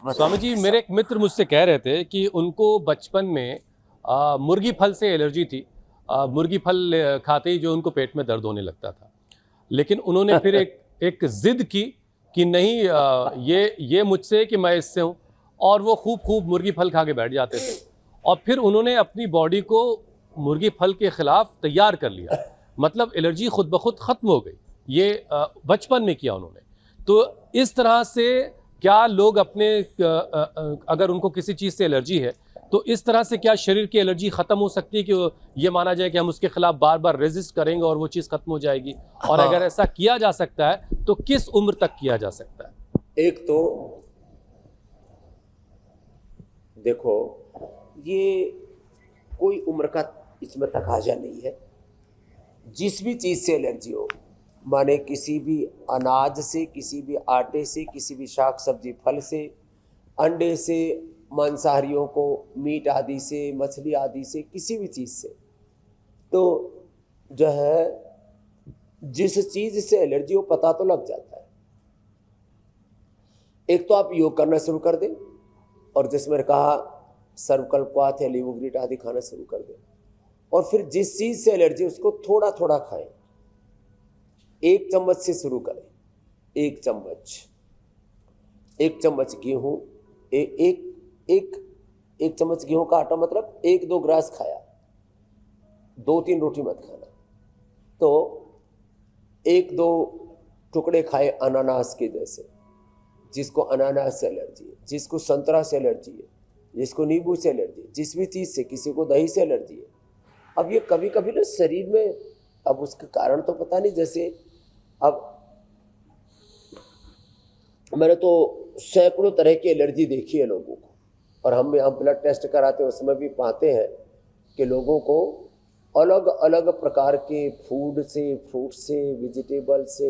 स्वामी जी, मेरे एक मित्र मुझसे कह रहे थे कि उनको बचपन में मुर्गी फल से एलर्जी थी। मुर्गी फल खाते ही जो उनको पेट में दर्द होने लगता था। लेकिन उन्होंने फिर एक एक ज़िद की कि नहीं, ये मुझसे कि मैं इससे हूँ, और वो खूब मुर्गी फल खा के बैठ जाते थे। और फिर उन्होंने अपनी बॉडी को मुर्गी फल के खिलाफ तैयार कर लिया, मतलब एलर्जी खुद ब खुद ख़त्म हो गई। ये बचपन में किया उन्होंने। तो इस तरह से क्या लोग अपने अगर उनको किसी चीज़ से एलर्जी है, तो इस तरह से क्या शरीर की एलर्जी ख़त्म हो सकती है कि ये माना जाए कि हम उसके खिलाफ बार बार रेजिस्ट करेंगे और वो चीज़ ख़त्म हो जाएगी? और अगर हाँ, ऐसा किया जा सकता है तो किस उम्र तक किया जा सकता है? एक तो देखो, ये कोई उम्र का इसमें तकाजा नहीं है। जिस भी चीज़ से एलर्जी हो, माने किसी भी अनाज से, किसी भी आटे से, किसी भी शाक सब्जी फल से, अंडे से, मांसाहारियों को मीट आदि से, मछली आदि से, किसी भी चीज़ से, तो जो है जिस चीज़ से एलर्जी हो पता तो लग जाता है। एक तो आप योग करना शुरू कर दें, और जैसे मैंने कहा सर्वकल्पात या लीवोग्रीट आदि खाना शुरू कर दें, और फिर जिस चीज़ से एलर्जी उसको थोड़ा थोड़ा खाएं। 1 चम्मच से शुरू करें। 1 चम्मच, 1 चम्मच गेहूँ, एक चम्मच गेहूं का आटा, मतलब 1-2 ग्रास खाया, 2-3 रोटी मत खाना। तो 1-2 टुकड़े खाए अनानास के जैसे, जिसको अनानास से एलर्जी है, जिसको संतरा से एलर्जी है, जिसको नींबू से एलर्जी है, जिस भी चीज़ से, किसी को दही से एलर्जी है। अब ये कभी कभी ना शरीर में, अब उसके कारण तो पता नहीं, जैसे अब मैंने तो सैकड़ों तरह की एलर्जी देखी है लोगों को, और हम ब्लड टेस्ट कराते हैं उसमें भी पाते हैं कि लोगों को अलग अलग प्रकार के फूड से, फ्रूट से, वेजिटेबल से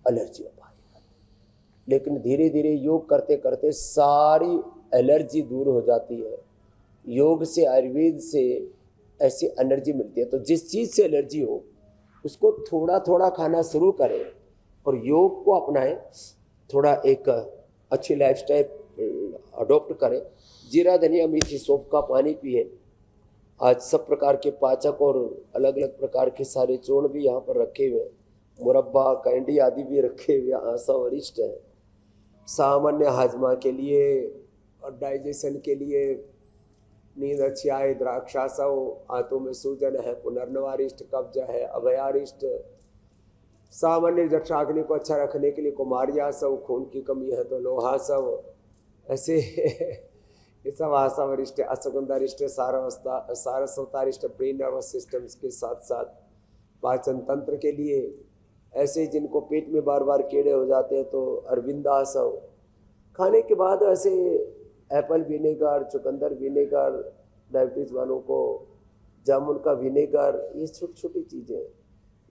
एलर्जी हो पाई। लेकिन धीरे धीरे योग करते करते सारी एलर्जी दूर हो जाती है। योग से, आयुर्वेद से ऐसी एनर्जी मिलती है। तो जिस चीज़ से एलर्जी हो उसको थोड़ा थोड़ा खाना शुरू करें और योग को अपनाएं, थोड़ा एक अच्छी लाइफस्टाइल अडॉप्ट करें। जीरा, धनिया, मेथी, सौंफ का पानी पिए। आज सब प्रकार के पाचक और अलग अलग प्रकार के सारे चूर्ण भी यहाँ पर रखे हुए हैं, मुरब्बा, कैंडी आदि भी रखे हुए, आसा वरिष्ठ है। सामान्य हाजमा के लिए और डाइजेशन के लिए नींद अच्छी आए, द्राक्षासव, आंतों में सूजन है, पुनर्नवारिष्ट, कब्ज है, अभयारिष्ट, सामान्य जठराग्नि को अच्छा रखने के लिए कुमारियासव, खून की कमी है तो लोहासव, ऐसे ये सब आशा वरिष्ठ, ashwagandharishta, Saraswatarishta, brain nervous systems के साथ साथ पाचन तंत्र के लिए, ऐसे जिनको पेट में बार बार कीड़े हो जाते हैं तो अरविंदासव। खाने के बाद ऐसे एप्पल विनेगर, चुकंदर विनेगर, डायबिटीज़ वालों को जामुन का विनेगर, ये छोटी छोटी चीज़ें।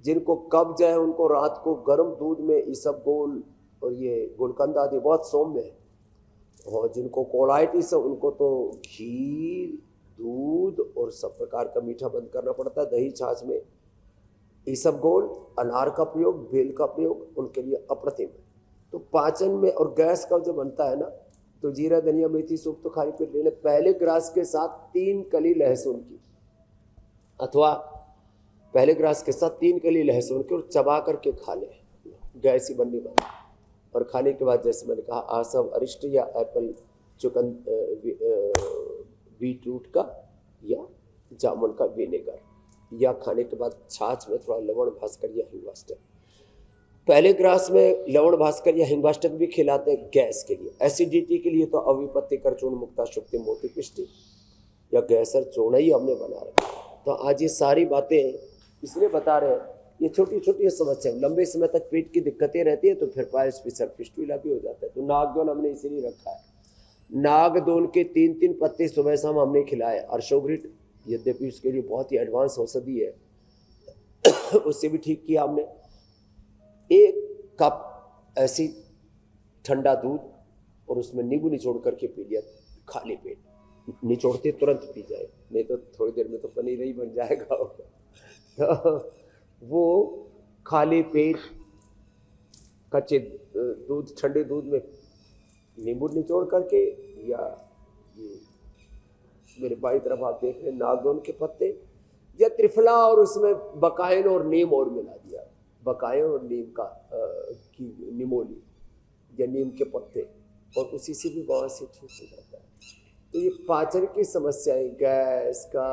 जिनको कब्ज है उनको रात को गर्म दूध में इसबगोल और ये गुलकंद आदि बहुत सौम्य है। और जिनको कोलाइटिस है उनको तो घी, दूध और सब प्रकार का मीठा बंद करना पड़ता है। दही छाछ में इसबगोल, अनार का प्रयोग, बेल का प्रयोग उनके लिए अप्रतिम है। तो पाचन में और गैस का जो बनता है ना, तो जीरा, धनिया, मेथी, सूप तो खाली पेट लेना। पहले ग्रास के साथ 3 कली लहसुन की, अथवा पहले ग्रास के साथ 3 कली लहसुन की और चबा करके खा ले, गैस ही बनने वाली। और खाने के बाद जैसे मैंने कहा आसव अरिष्ट या एप्पल, बीट रूट का या जामुन का विनेगर, या खाने के बाद छाछ में थोड़ा लवण भास्कर या हिंगवाष्टक। पहले ग्रास में लवण भास्कर या हिंगवाष्टक भी खिलाते हैं गैस के लिए। एसिडिटी के लिए तो अविपत्ति कर चूर्ण, मुक्ता, शुक्ति, मोती, पिष्टि या गैसर चूर्ण ही हमने बना रखा। तो आज ये सारी बातें इसलिए बता रहे हैं, ये छोटी छोटी समस्या, लंबे समय तक पेट की दिक्कतें रहती है तो फिर पायस पिसर फिस्टुला भी हो जाता है। तो नागदोन हमने इसीलिए रखा है। नागदोन के 3-3 पत्ते सुबह शाम हमने खिलाए। अर्शोग्रिट, यद्यपि उसके लिए बहुत ही एडवांस औषधि है उससे भी ठीक किया हमने। 1 कप ऐसी ठंडा दूध और उसमें नींबू निचोड़ करके पी लिया, खाली पेट। निचोड़ते तुरंत पी जाए, नहीं तो थोड़ी देर में तो पनीर ही बन जाएगा तो वो खाली पेट कच्चे दूध, ठंडे दूध में नींबू निचोड़ करके, या ये मेरे बाई तरफ आप देख रहे हैं नागदोन के पत्ते, या त्रिफला और उसमें बकायन और नीम और मिला दिया, बकायन और नीम का की निमोली या नीम के पत्ते, और उसी से भी बवासीर ठीक हो जाता है। तो ये पाचन की समस्याएं, गैस का,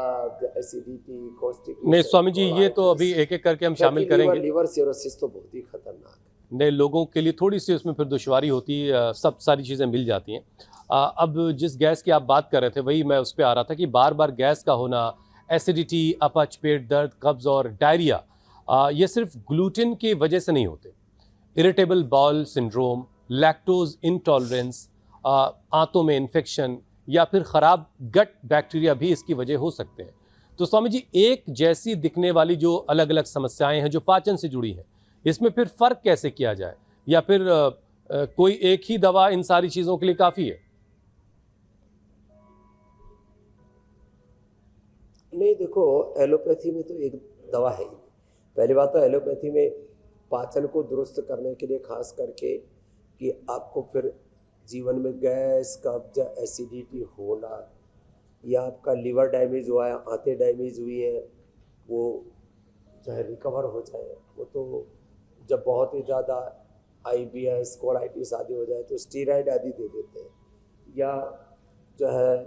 एसिडिटी, कॉन्स्टिपेशन, नहीं स्वामी जी, ये तो अभी एक एक करके हम शामिल करेंगे। लीवर सिरोसिस तो बहुत ही खतरनाक है। नए लोगों के लिए थोड़ी सी उसमें फिर दुश्वारी होती है, सब सारी चीज़ें मिल जाती हैं। अब जिस गैस की आप बात कर रहे थे वही मैं उस पर आ रहा था कि बार बार गैस का होना, एसिडिटी, अपच, पेट दर्द, कब्ज़ और डायरिया, ये सिर्फ ग्लूटेन की वजह से नहीं होते। Irritable bowel syndrome, lactose intolerance, आंतों में इन्फेक्शन या फिर ख़राब गट बैक्टीरिया भी इसकी वजह हो सकते हैं। तो स्वामी जी, एक जैसी दिखने वाली जो अलग अलग समस्याएं हैं जो पाचन से जुड़ी हैं, इसमें फिर फ़र्क कैसे किया जाए, या फिर कोई एक ही दवा इन सारी चीज़ों के लिए काफ़ी है? नहीं, देखो, एलोपैथी में तो एक दवा है ही। पहली बात तो एलोपैथी में पाचन को दुरुस्त करने के लिए खास करके कि आपको फिर जीवन में गैस, कब्ज, एसिडिटी होना, या आपका लीवर डैमेज हुआ है, आंतें डैमेज हुई है, वो चाहे रिकवर हो जाए। वो तो जब बहुत ही ज़्यादा IBS, कोलाइटिस आदि हो जाए तो स्टीरॉयड आदि दे देते हैं, या जो है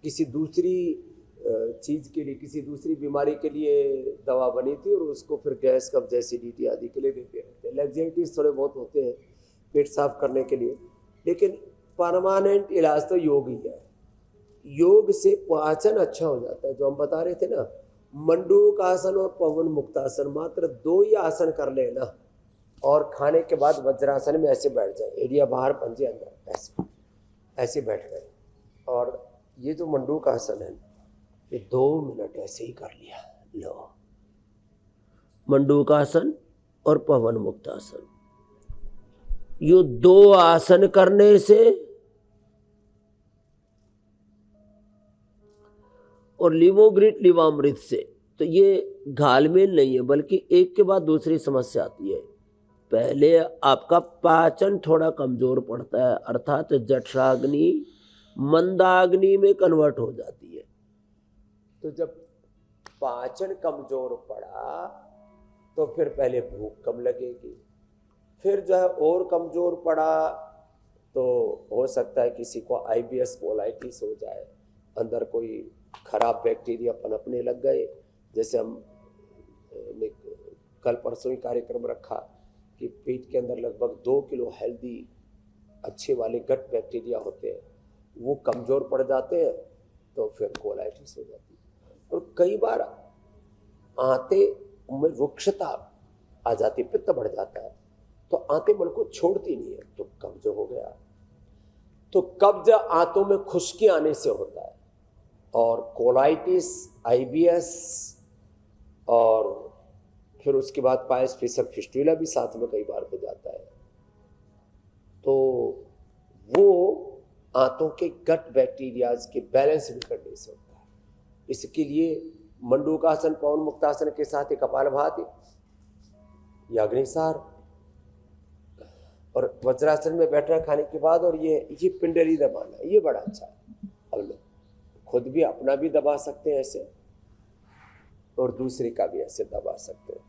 किसी दूसरी चीज़ के लिए, किसी दूसरी बीमारी के लिए दवा बनी थी और उसको फिर गैस, कब्ज, एसिडिटी आदि के लिए देते रहते हैं। लैक्सेटिव्स थोड़े बहुत होते हैं पेट साफ करने के लिए, लेकिन परमानेंट इलाज तो योग ही है। योग से पाचन अच्छा हो जाता है। जो हम बता रहे थे ना, मंडूक आसन और पवन मुक्तासन, मात्र 2 ही आसन कर लेना और खाने के बाद वज्रासन में ऐसे बैठ जाए, एड़िया बाहर, पंजे अंदर, ऐसे ऐसे बैठ गए। और ये जो मंडूक आसन है, ये 2 मिनट ऐसे ही कर लिया। लो, मंडूकासन और पवन मुक्तासन, ये 2 आसन करने से और लिवोग्रिट लिवामृत से, तो ये घालमेल नहीं है, बल्कि एक के बाद दूसरी समस्या आती है। पहले आपका पाचन थोड़ा कमजोर पड़ता है, अर्थात जठराग्नि मंदाग्नि में कन्वर्ट हो जाती है। तो जब पाचन कमजोर पड़ा तो फिर पहले भूख कम लगेगी, फिर जो है और कमजोर पड़ा तो हो सकता है किसी को IBS, कोलाइटिस हो जाए, अंदर कोई खराब बैक्टीरिया पनपने लग गए। जैसे हम ने कल परसों ही कार्यक्रम रखा कि पेट के अंदर लगभग 2 किलो हेल्दी अच्छे वाले गट बैक्टीरिया होते हैं, वो कमज़ोर पड़ जाते हैं तो फिर कोलाइटिस हो जाती है। और कई बार आंतें में रुक्षता आ जाती, पित्त बढ़ जाता है, तो आंतें मल को छोड़ती नहीं है, तो कब्ज हो गया। तो कब्ज आंतों में खुश्की आने से होता है, और कोलाइटिस, IBS, और फिर उसके बाद पायस फिसर फिस्टुला भी साथ में कई बार हो जाता है। तो वो आंतों के गट बैक्टीरियाज के बैलेंस बिगड़ने से होता है। इसके लिए मंडूकासन, पवन मुक्तासन के साथ ही कपालभाति या अग्निसार और वज्रासन में बैठना खाने के बाद, और ये पिंडली दबाना, ये बड़ा अच्छा है। हम लोग खुद भी अपना भी दबा सकते हैं ऐसे, और दूसरे का भी ऐसे दबा सकते हैं।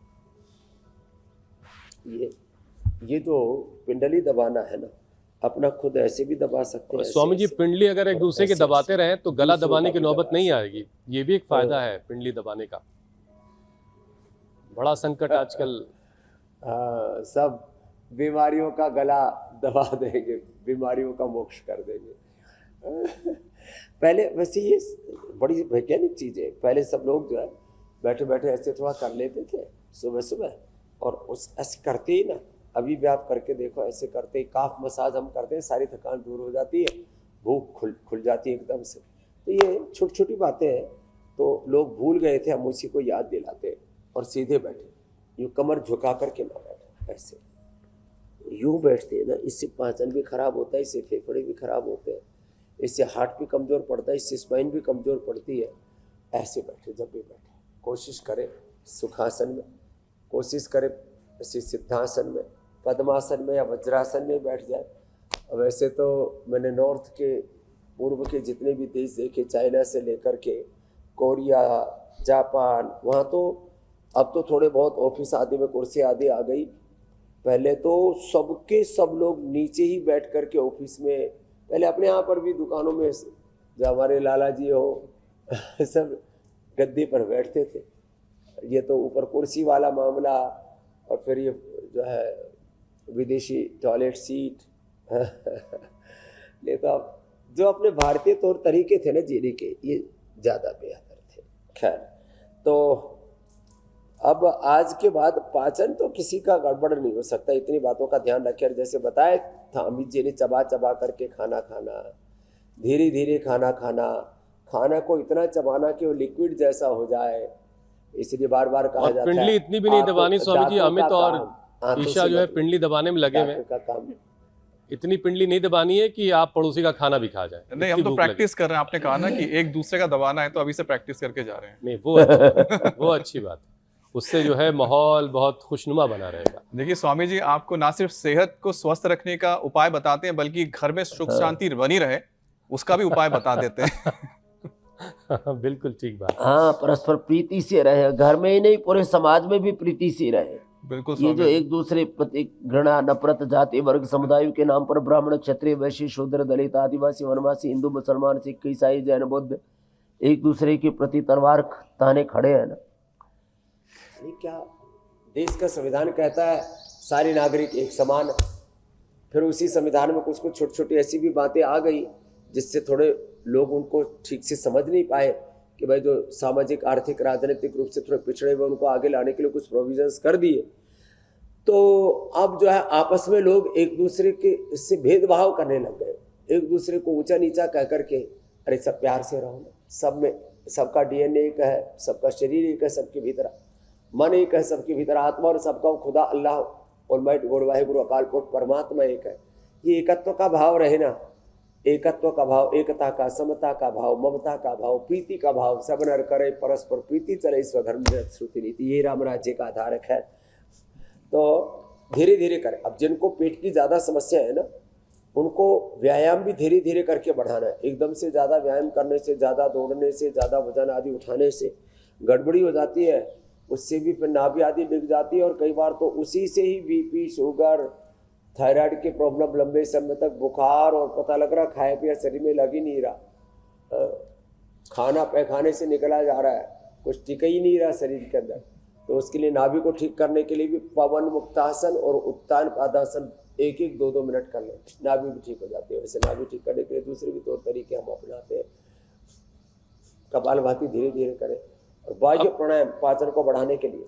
ये जो पिंडली दबाना है ना, अपना खुद ऐसे भी दबा सकते हैं। स्वामी जी, पिंडली अगर एक दूसरे के दबाते रहे तो गला दबाने की नौबत नहीं आएगी, ये भी एक फायदा है पिंडली दबाने का। बड़ा संकट आजकल। सब बीमारियों का गला दबा देंगे, बीमारियों का मोक्ष कर देंगे। पहले वैसे ये बड़ी वैज्ञानिक चीज़ है। पहले सब लोग जो है बैठे बैठे ऐसे थोड़ा कर लेते थे सुबह सुबह, और उस ऐसे करते ही ना, अभी भी आप करके देखो, ऐसे करते ही काफ मसाज हम करते हैं, सारी थकान दूर हो जाती है, भूख खुल जाती है एकदम से। तो ये छोटी छोटी बातें हैं, तो लोग भूल गए थे, हम उसी को याद दिलाते हैं। और सीधे बैठे, यूँ कमर झुका करके ना बैठे, ऐसे यूँ बैठते हैं ना, इससे पाचन भी खराब होता है, इससे फेफड़े भी खराब होते हैं, इससे हार्ट भी कमज़ोर पड़ता है, इससे स्पाइन भी कमज़ोर पड़ती है। ऐसे बैठे, जब भी बैठे कोशिश करें सुखासन में, कोशिश करें सिद्धासन में, पद्मासन में या वज्रासन में बैठ जाए। वैसे तो मैंने नॉर्थ के पूर्व के जितने भी देश देखे, चाइना से लेकर के कोरिया, जापान, वहाँ तो अब तो थोड़े बहुत ऑफिस आदि में कुर्सी आदि आ गई। पहले तो सबके सब लोग नीचे ही बैठ कर के ऑफिस में, पहले अपने यहाँ पर भी दुकानों में जो हमारे लाला जी हो सब गद्दे पर बैठते थे। ये तो ऊपर कुर्सी वाला मामला, और फिर ये जो है विदेशी टॉयलेट सीट नहीं तो अब जो अपने भारतीय तौर तरीके थे ना जीने के, ये ज़्यादा बेहतर थे। खैर, तो अब आज के बाद पाचन तो किसी का गड़बड़ नहीं हो सकता, इतनी बातों का ध्यान रखें। जैसे बताया था अमित जी ने, चबा चबा करके खाना खाना, धीरे धीरे खाना खाना, खाना को इतना चबाना कि वो लिक्विड जैसा हो जाए, इसलिए बार बार कहा जाता है। पिंडली इतनी भी नहीं दबानी स्वामी जी, अमित और ईशा जो है पिंडली दबाने में लगे हुए का काम। इतनी पिंडली नहीं दबानी है कि आप पड़ोसी का खाना भी खा जाए। नहीं, हम तो प्रैक्टिस कर रहे हैं। आपने कहा ना कि एक दूसरे का दबाना है, तो अभी से प्रैक्टिस करके जा रहे हैं। नहीं, वो अच्छी बात है, उससे जो है माहौल बहुत खुशनुमा बना रहेगा। देखिए स्वामी जी, आपको ना सिर्फ सेहत को स्वस्थ रखने का उपाय बताते हैं, बल्कि घर में सुख शांति बनी रहे उसका भी उपाय बता देते हैं। बिल्कुल ठीक बात। हाँ, परस्पर प्रीति से रहे, घर में ही नहीं पूरे समाज में भी प्रीति से रहे। बिल्कुल। ये जो एक दूसरे प्रति घृणा, नफरत, जाति वर्ग समुदायों के नाम पर ब्राह्मण, क्षत्रिय, वैश्य, शूद्र, दलित, आदिवासी, वनवासी, हिंदू, मुसलमान, सिख, ईसाई, जैन, बौद्ध एक दूसरे के प्रति तलवार ताने खड़े हैं ना। ये क्या देश का संविधान कहता है, सारे नागरिक एक समान। फिर उसी संविधान में कुछ कुछ छोटी छोटी ऐसी भी बातें आ गई जिससे थोड़े लोग उनको ठीक से समझ नहीं पाए कि भाई जो सामाजिक, आर्थिक, राजनीतिक रूप से थोड़े पिछड़े हुए उनको आगे लाने के लिए कुछ प्रोविजंस कर दिए। तो अब जो है आपस में लोग एक दूसरे के इससे भेदभाव करने लग गए, एक दूसरे को ऊंचा नीचा कह करके, अरे सब प्यार से रहो ना, सब में सबका डीएनए एक है, सबका शरीर एक है, सबके भीतर मन एक है, सबके भीतर आत्मा, और सबका खुदा अल्लाह ऑलमाइटी गॉड वाहिगुरु अकाल पुरख परमात्मा एक है। ये एकत्व का भाव रहे ना, एकत्व का भाव, एकता का, समता का भाव, ममता का भाव, प्रीति का भाव, सब नर करे परस्पर प्रीति चले स्वधर्म श्रुति नीति, ये राम राज्य का आधारक है। तो धीरे धीरे करें। अब जिनको पेट की ज़्यादा समस्या है ना, उनको व्यायाम भी धीरे धीरे करके बढ़ाना है। एकदम से ज़्यादा व्यायाम करने से, ज़्यादा दौड़ने से, ज़्यादा वजन आदि उठाने से गड़बड़ी हो जाती है, उससे भी फिर नाभि आदि बिग जाती है, और कई बार तो उसी से ही बीपी, शुगर, थायराइड की प्रॉब्लम, लंबे समय तक बुखार, और पता लग रहा खाया पिया शरीर में लग ही नहीं रहा, खाना पैखाने से निकला जा रहा है, कुछ टिक ही नहीं रहा शरीर के अंदर। तो उसके लिए नाभि को ठीक करने के लिए भी पवन मुक्तासन और उत्तान पादासन 1-1, 2-2 मिनट कर लें, नाभि भी ठीक हो जाती है। वैसे नाभि ठीक करने के लिए दूसरे भी तौर तरीके हम अपनाते हैं। कपालभाति धीरे धीरे करें, और बाह्य प्राणायाम पाचन को बढ़ाने के लिए